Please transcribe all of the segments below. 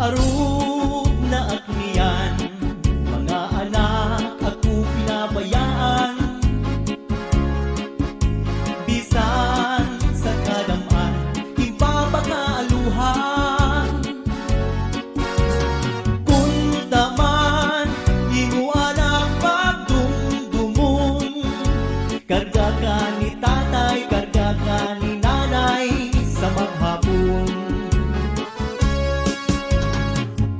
Arog na akniyan, mga anak ako pinabayaan. Bisan sa kadaman, ipapakaaluhan. Kung taman, imo anak pagdumdumon, karga ka ni tatay, karga ka ni nanay sa maghapon.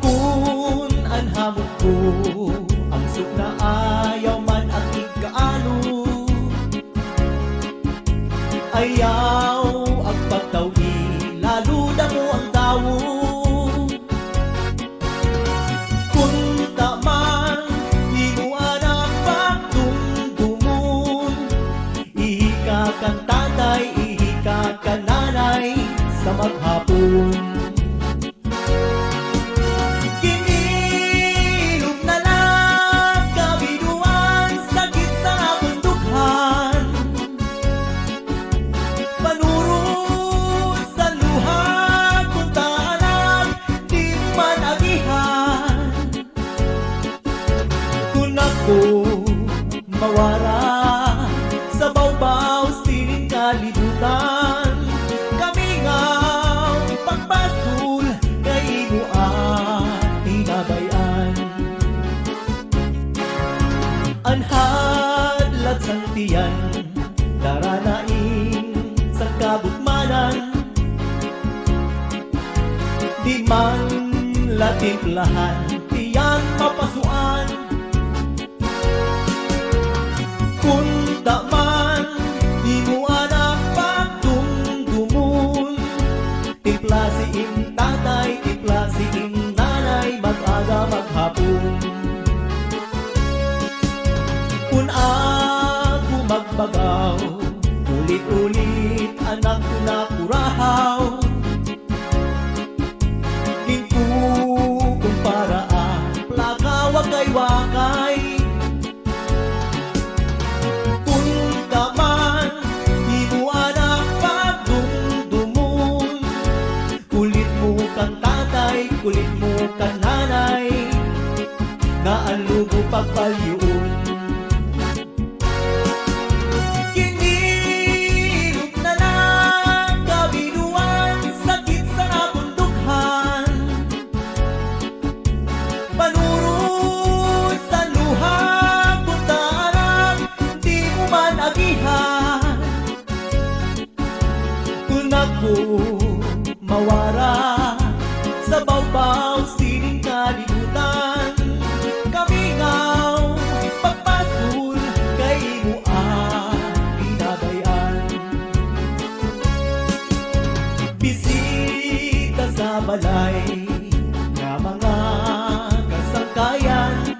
Kung anhamok ko, ang suk na ayaw man at ikaano, ayaw ang pagtawi, lalo na mo ang dawo. Kung taman, imo anak pagdumdumon, ihika kang tatay, ihika kang nanay sa maghapon. Kinilog na lang kabinuan, sakit sa bundukhan. Panuro sa luha, kung taanak, di man agihan. Kung ako mawara sa bawbaw, sining kalibutan, kami nga pagpasul kay imo ang tinabayan. Anhadlat sang tiyan, daranain sa kabukmanan, di man latimplahan, tiyan mapasuan. Kung taman, imo anak pagdumdumon, tipla si im tatay, tipla si im nanay, mag-aga maghapon. Kung ako magbagaw, ulit-ulit anak ko na kurahaw. Gingko kung paraan, plaka wakay-wakay. Kung taman, imo anak pagdumdumon, kulit mo kang tatay, kulit mo kang nanay, nga ang lugo pagpalyuon. Kinilog na lang kabinuan, sakit sa bundukhan. Panuro sa luha, kung taanak, di mo man agihan. Kung ako mawara sa bawbaw, sining kalibutan, kami ngaw pagpatul kay imo ang pinabayan. Bisita sa balay nga mga kasangkayan,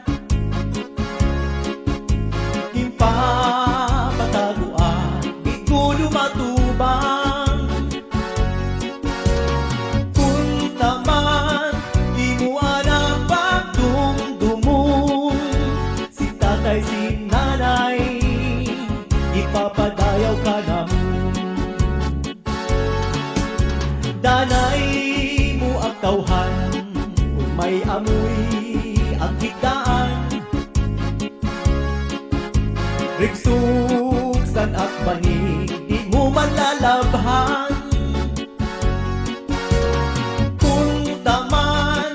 impapataguan, di ko lumatubang. Kung taman, imo anak pagdumdumon, si tatay, si nanay, ipapadayaw ka naman. Danay mo ang tawhan, kung may amoy ang higdaan. Rigsuksan at banig, di mo man lalabhan. Kung taman,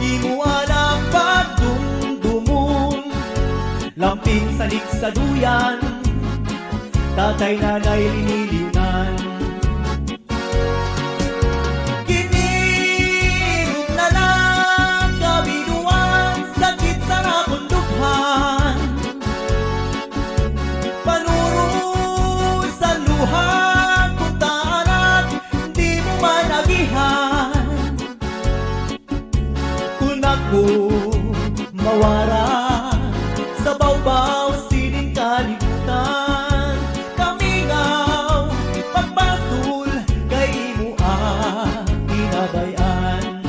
imo anak pagdumdumon, lamping salig sa duyan, tatay nanay liniliunan. Kinilog na lang kabinuan, sakit sa bundukhan. Panuro sa luha, kung taanak, di mo man agihan. Kung ako mawara sa bawbaw, sining kalibutan, kami ngaw pagpatul kay imo ang tinabayan.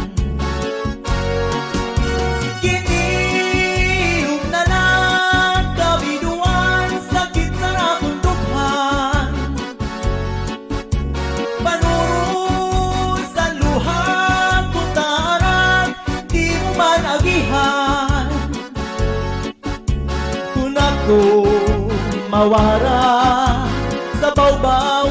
Kinilog na lang kabinuan, sakit sa bundukhan. Panuro sa luha, kung taanak, ko mawara sa bawbaw